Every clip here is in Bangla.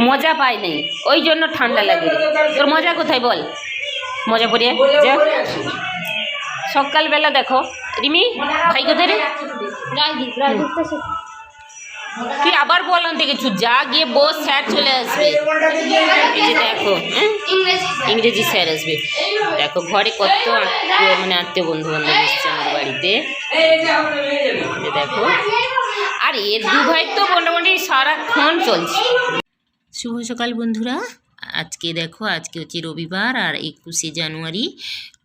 মজা পাই নাই, ওই জন্য ঠান্ডা লাগে। তোর মজা কোথায় বল? মজা পড়িয়ে যা। সকালবেলা দেখো রিমি ভাই কোথায় রে? তুই আবার বল থেকে কিছু যা, গিয়ে বস, স্যার চলে আসবে। এই যে দেখো, ইংরেজি স্যার আসবে। দেখো ঘরে কত মানে আত্মীয় বন্ধু বান্ধব এসছে আমার বাড়িতে। দেখো, আর এর দু ভাই তো মোটামুটি সারাক্ষণ চলছে। শুভ সকাল বন্ধুরা। আজকে দেখো, আজকে হচ্ছে রবিবার আর 21শে জানুয়ারি।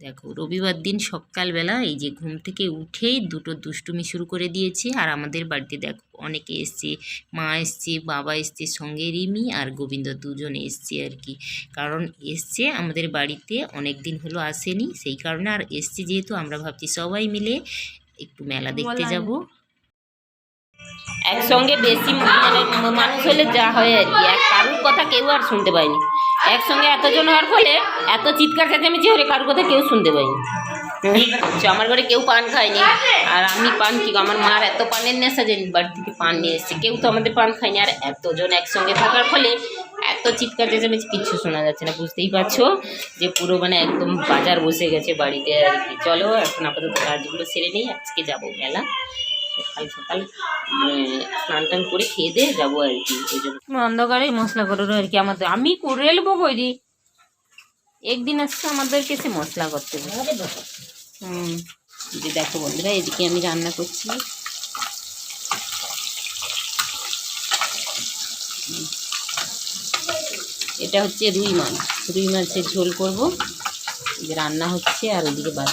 দেখো রবিবার দিন সকালবেলা এই যে ঘুম থেকে উঠেই দুটো দুষ্টুমি শুরু করে দিয়েছে। আর আমাদের বাড়িতে দেখো অনেকে এসছে, মা এসছে, বাবা এসছে, সঙ্গে রিমি আর গোবিন্দ দুজনে এসছে আর কি। কারণ এসছে আমাদের বাড়িতে, অনেক দিন হলো আসেনি, সেই কারণে। আর এসছে যেহেতু আমরা ভাবছি সবাই মিলে একটু মেলা দেখতে যাব। একসঙ্গে বেশি মানে মানুষ হলে যা হয় আর কি, কারুর কথা কেউ আর শুনতে পায়নি। একসঙ্গে এতজন হওয়ার ফলে এত চিৎকার চেঁচামেচি হলে কারুর কথা কেউ শুনতে পায়নি। আমার ঘরে কেউ পান খায়নি, আর আমি পান কি, আমার মার এত পানের নেশা যে বাড়ি থেকে পান নিয়ে এসছে। কেউ তো আমাদের পান খায়নি, আর এতজন একসঙ্গে থাকার ফলে এত চিৎকার চেঁচামেচি কিচ্ছু শোনা যাচ্ছে না। বুঝতেই পারছো যে পুরো মানে একদম বাজার বসে গেছে বাড়িতে আর কি। চলো এখন আপাতত কাজগুলো সেরে নেই, আজকে যাবো মেলা। সকাল সকাল স্নান টান করে খেয়ে দিয়ে যাবো আর কি। ওই জন্য অন্ধকারে মশলা করো আর কি। আমাদের আমি করে নেবো বইরি, একদিন আসছে আমাদেরকে সে মশলা করতে হবে। যে দেখো বন্ধুরা, এদিকে আমি রান্না করছি। এটা হচ্ছে রুই মাছ, রুই মাছের ঝোল করবো। যে রান্না হচ্ছে, আর ওদিকে বাদ।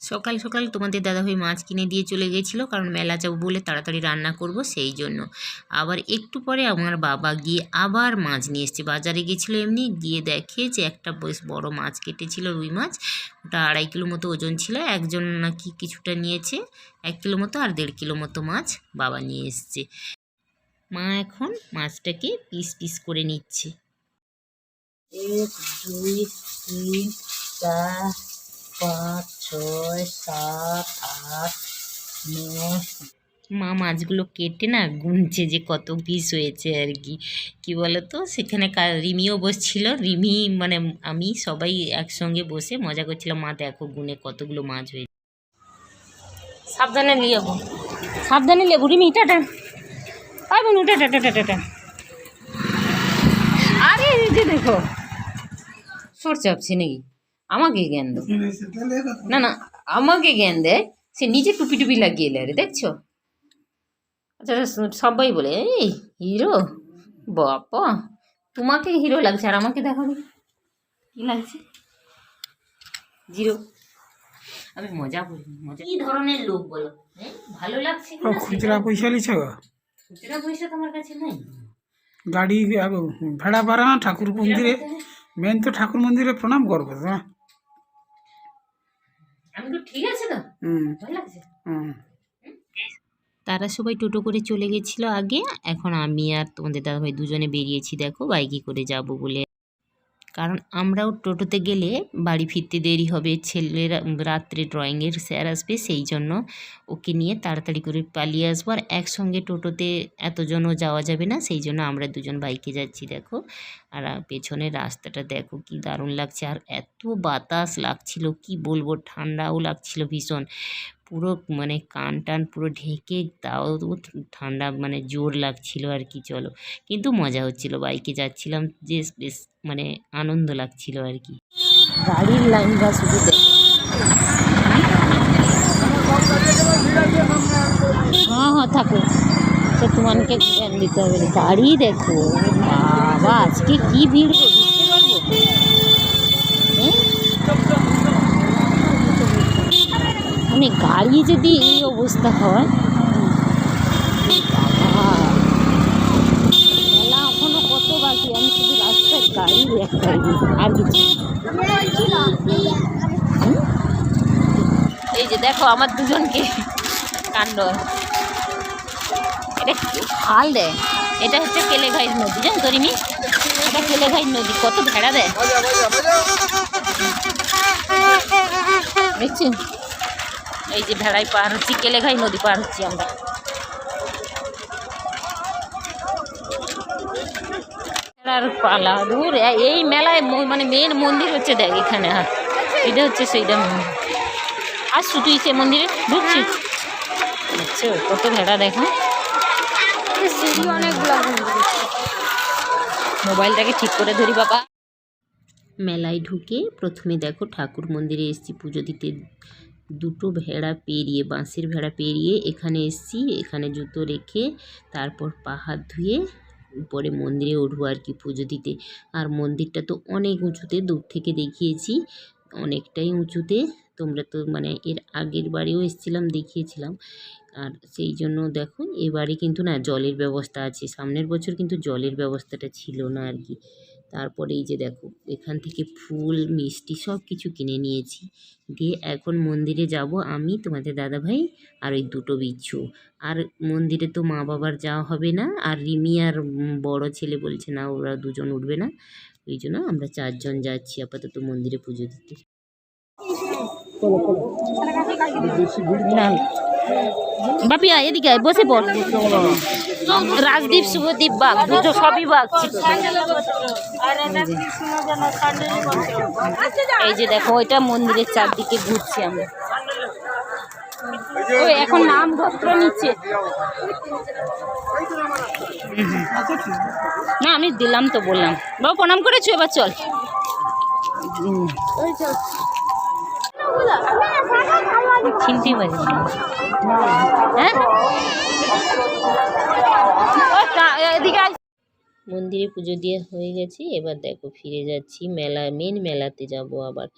সকাল সকাল তোমাদের দাদাভাই মাছ কিনে দিয়ে চলে গিয়েছিলো, কারণ মেলা যাবো বলে তাড়াতাড়ি রান্না করব সেই জন্য। আবার একটু পরে আমার বাবা গিয়ে আবার মাছ নিয়ে এসছে। বাজারে গিয়েছিলো এমনি, গিয়ে দেখে যে একটা বেশ বড় মাছ কেটেছিল, রুই মাছ। ওটা 2.5 কিলো মতো ওজন ছিল। একজন নাকি কিছুটা নিয়েছে, 1 কিলো মতো, আর 1.5 কিলো মতো মাছ বাবা নিয়ে এসছে। মা এখন মাছটাকে পিস পিস করে নিচ্ছে। 1 2 3 4 5 6 7 8 9। মা মাছগুলো কেটে না গুনছে যে কত পিস হয়েছে আর কি। কি বলতো, সেখানে রিমিও বসছিল। রিমি মানে আমি সবাই একসঙ্গে বসে মজা করছিলাম। মা দেখো গুনে কতগুলো মাছ হয়েছে। সাবধানে লিয়াবো, সাবধানে লেবু রিমি। টাটা পাইব না, টাটা টাটা টাটা। আরে এই যে দেখো সর চাপছে নাকি, আমাকে জ্ঞান দেয় না, না আমাকে জ্ঞান দেয়। সে নিজে টুপি টুপি লাগিয়ে এলে, দেখছো? আচ্ছা সবাই বলে এই হিরো, বাবা তোমাকে হিরো লাগছে, আর আমাকে দেখো কি লাগছে, জিরো। আমি মজা বলি, মজা। কি ধরনের লোক বলো, ভালো লাগছে? খুচরা পয়সা লিছ? খুচরা পয়সা তোমার কাছে নাই? গাড়ি ভাড়া পারা না ঠাকুর মন্দিরে, মেন তো ঠাকুর মন্দিরে প্রণাম করবো। আমি তো ঠিক আছে তো, ভালো লাগছে। তারা সবাই টোটো করে চলে গেছিলো আগে। এখন আমি আর তোমাদের দাদাভাই দুজনে বেরিয়েছি দেখো বাইকে করে যাব বলে। কারণ আমরাও টোটোতে গেলে বাড়ি ফিরতে দেরি হবে। ছেলেরা রাত্রে ড্রয়িংয়ের স্যার আসবে, সেই জন্য ওকে নিয়ে তাড়াতাড়ি করে পালিয়ে আসবো। আর একসঙ্গে টোটোতে এতজনও যাওয়া যাবে না, সেই জন্য আমরা দুজন বাইকে যাচ্ছি দেখো। আর পেছনের রাস্তাটা দেখো কি দারুণ লাগছে। আর এত বাতাস লাগছিল কি বলবো, ঠান্ডাও লাগছিল ভীষণ। পুরো মানে কান টান পুরো ঢেকে, তাও ঠান্ডা মানে জোর লাগছিল আর কি। চলো, কিন্তু মজা হচ্ছিল, বাইকে যাচ্ছিলাম যে বেশ মানে আনন্দ লাগছিল আর কি। গাড়ির লাইনটা শুধু দেখো। হ্যাঁ থাকো, সে তোমাকে জ্ঞান দিতে হবে। গাড়ি দেখো বাবা, আজকে কি ভিড়, বুঝতে পারবো। মানে গাড়ি যদি এই অবস্থা হয়, মেলা এখনো কত বাকি, আমি শুধু রাস্তায় গাড়ি দেখাই আর কিছু। এই যে দেখো আমার দুজনকে কাণ্ড, এটা হাল দেয়। এটা হচ্ছে কেলেঘাই নদী, জানো তো রিমি? এটা কেলেঘাই নদী, কত ভেড়া দেয় দেখছি। এই যে ভেড়াই পার হচ্ছি, কেলেঘাই নদী পার হচ্ছি আমরা। আর পালা দূর এই মেলায় মানে মেন মন্দির হচ্ছে, দেখ এখানে হাত এটা হচ্ছে সেইটা মন্দির। আসছু তুই সে মন্দিরে ঢুকছিস? আচ্ছা, কত ভেড়া দেখো, অনেকগুলো। মোবাইলটাকে ঠিক করে ধরি বাবা। মেলায় ঢুকে প্রথমে দেখো ঠাকুর মন্দিরে এসেছি পুজো দিতে। দুটো ভেড়া পেরিয়ে, বাঁশের ভেড়া পেরিয়ে এখানে এসেছি। এখানে জুতো রেখে তারপর পা হাত ধুয়ে পরে মন্দিরে উঠবো আর কি পুজো দিতে। আর মন্দিরটা তো অনেক উঁচুতে, দূর থেকে দেখিয়েছি, অনেকটাই উঁচুতে। তোমরা তো মানে এর আগের বারেও এসেছিলাম, দেখিয়েছিলাম। আর সেই জন্য দেখো এবারে কিন্তু না জলের ব্যবস্থা আছে, সামনের বছর কিন্তু জলের ব্যবস্থাটা ছিল না আর কি। তারপরে এই যে দেখো এখান থেকে ফুল মিষ্টি সব কিছু কিনে নিয়েছি, দিয়ে এখন মন্দিরে যাব আমি, তোমাদের দাদাভাই আর ওই দুটো বিচ্ছু। আর মন্দিরে তো মা বাবার যাওয়া হবে না, আর রিমি আর বড় ছেলে বলছে না ওরা দুজন উঠবে না, ওই জন্য আমরা 4 জন যাচ্ছি আপাতত মন্দিরে পুজো দিতে। না বাপিয়া এদিকে বসে পড়। রাজদীপ শুভদীপ বাঘ দুটো সবই বাঘ। এই যে দেখো ওইটা মন্দিরের চারদিকে ঘুরছি আমরা। ওই এখন নাম গোত্র নিচ্ছে না, আমি দিলাম তো বললাম। বাবু প্রণাম করেছো, এবার চল। চিনতে পারি হ্যাঁ মন্দিরে পুজো দিয়ে হয়ে গেছি, এবার দেখো ফিরে যাচ্ছি মেলা, মেন মেলাতে যাব আবার।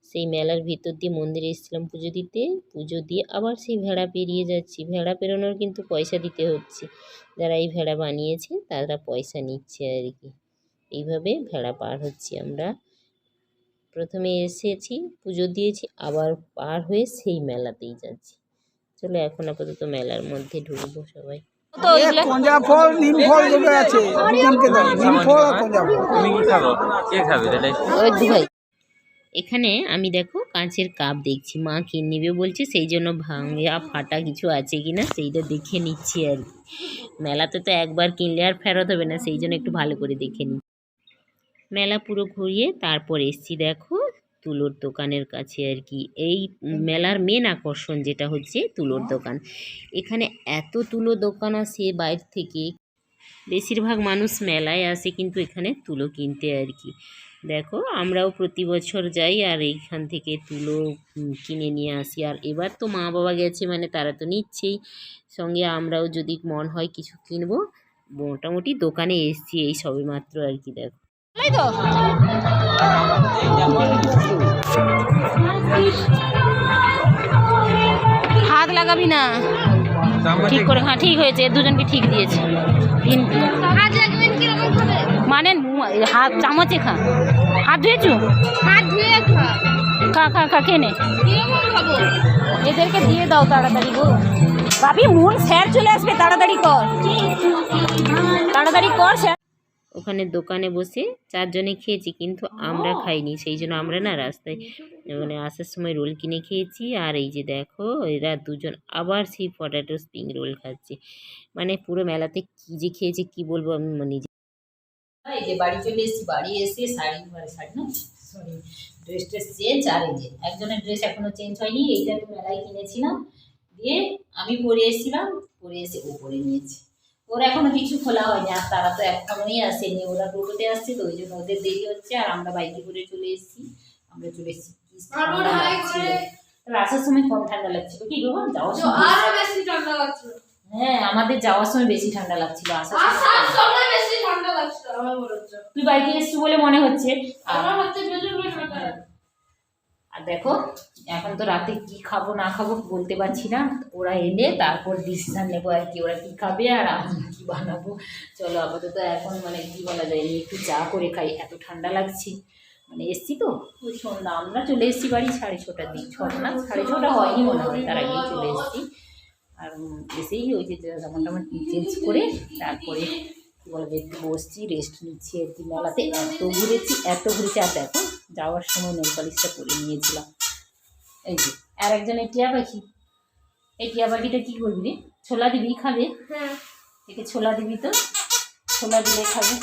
সেই মেলার ভিতর দিয়ে মন্দিরে এসেছিলাম পুজো দিতে, পুজো দিয়ে আবার সেই ভেড়া পেরিয়ে যাচ্ছি। ভেড়া পেরোনোর কিন্তু পয়সা দিতে হচ্ছে, যারা এই ভেড়া বানিয়েছে তারা পয়সা নিচ্ছে আর কি। এইভাবে ভেড়া পার হচ্ছি আমরা। প্রথমে এসেছি পুজো দিয়েছি, আবার পার হয়ে সেই মেলাতেই যাচ্ছি। চলো এখন আপাতত মেলার মধ্যে ঢুকবো সবাই। এখানে আমি দেখো কাঁচের কাপ দেখছি, মা কিনে নেবে বলছে, সেই জন্য ভাঙা ফাটা কিছু আছে কিনা সেইটা দেখে নিচ্ছি আর কি। মেলাতে তো একবার কিনলে আর ফেরত হবে না, সেই জন্য একটু ভালো করে দেখে নিই। মেলা পুরো ঘুরিয়ে তারপর এসছি দেখো তুলোর দোকানের কাছে আর কি। এই মেলার মেন আকর্ষণ যেটা হচ্ছে তুলোর দোকান। এখানে এত তুলো দোকান আসে বাইরে থেকে, বেশিরভাগ মানুষ মেলায় আসে কিন্তু এখানে তুলো কিনতে আর কি। দেখো আমরাও প্রতি বছর যাই আর এইখান থেকে তুলো কিনে নিয়ে আসি। আর এবার তো মা বাবা গেছে মানে তারা তো নিচ্ছেই, সঙ্গে আমরাও যদি মন হয় কিছু কিনবো। মোটামুটি দোকানে এসছি এই সবে মাত্র আর কি। দেখো হাত লাগাবি না, ঠিক করে। হ্যাঁ ঠিক হয়েছে, দুজনকে ঠিক দিয়েছে। মানে হাত চামচে খা, হাত ধুয়েছু, হাত ধুয়ে খা খা খা কেনে এদেরকে দিয়ে দাও তাড়াতাড়ি গো। ভাবি মন স্যার চলে আসবে, তাড়াতাড়ি কর, তাড়াতাড়ি কর স্যার। ওখানে দোকানে বসে 4 জনে খেয়েছি, কিন্তু আমরা খাইনি, সেই জন্য আমরা না রাস্তায় মানে আসার সময় রোল কিনে খেয়েছি। আর এই যে দেখো এরা দুজন আবার সেই পটেটো স্প্রিং রোল খাচ্ছে। মানে পুরো মেলাতে কী যে খেয়েছে কি বলবো আমি নিজে। এই যে বাড়ি চলে এসেছি, বাড়ি এসে শাড়ি না সরি ড্রেস চেঞ্জ। আর এই যে একজনের ড্রেস এখনো চেঞ্জ হয়নি, এইটা তো মেলায় কিনেছিলাম, দিয়ে আমি পরে এসেছিলাম, পরে এসে ও পরে নিয়েছি। ওরা এখনো কিছু খোলা হয়নি, আর তারা তো এখনোই আসেনি, ওরা টোটোতে আসছে তো ওই জন্য ওদের দেরি হচ্ছে। আর আমরা বাইকে করে চলে এসেছি, আমরা চলে এসেছি। আসার সময় কম ঠান্ডা লাগছিল, কি গো যাওয়ার সময় আরো বেশি ঠান্ডা লাগছিল। হ্যাঁ আমাদের যাওয়ার সময় বেশি ঠান্ডা লাগছিল, আসার সময় বেশি ঠান্ডা লাগছিল। আমার মনে হচ্ছে তুই বাইকে এসেছিস বলে মনে হচ্ছে, আমার হচ্ছে বেশি ঠান্ডা। আর দেখো এখন তো রাতে কি খাবো না খাবো বলতে পারছি না, ওরা এলে তারপর ডিসিশন নেবো আর কি, ওরা কি খাবে আর আমি কি বানাবো। চলো আপাতত এখন মানে কি বলা যায়, একটু চা করে খাই, এত ঠান্ডা লাগছে। মানে এসছি তো ওই সন্ধ্যা, আমরা চলে এসেছি বাড়ি 6:30টার দিক, 6টা না 6:30 হয়নি মনে হয়, তার আগেই চলে এসেছি। আর এসেই ওই যে জামা টামা চেঞ্জ করে তারপরে কী বলা যায় একটু বসছি, রেস্ট নিচ্ছি আর কি। মেলাতে এত ঘুরেছি এত ঘুরেছি। আর দেখো যাওয়ার সময় নেল পালিশটা পরে নিয়েছিলাম। এই যে আর একজন এই টিয়া পাখি, এই টিয়া পাখিটা কী করবি রে, ছোলা দিবি খাবে? হ্যাঁ একে ছোলা দিবি, তো ছোলা দিলে খাবে।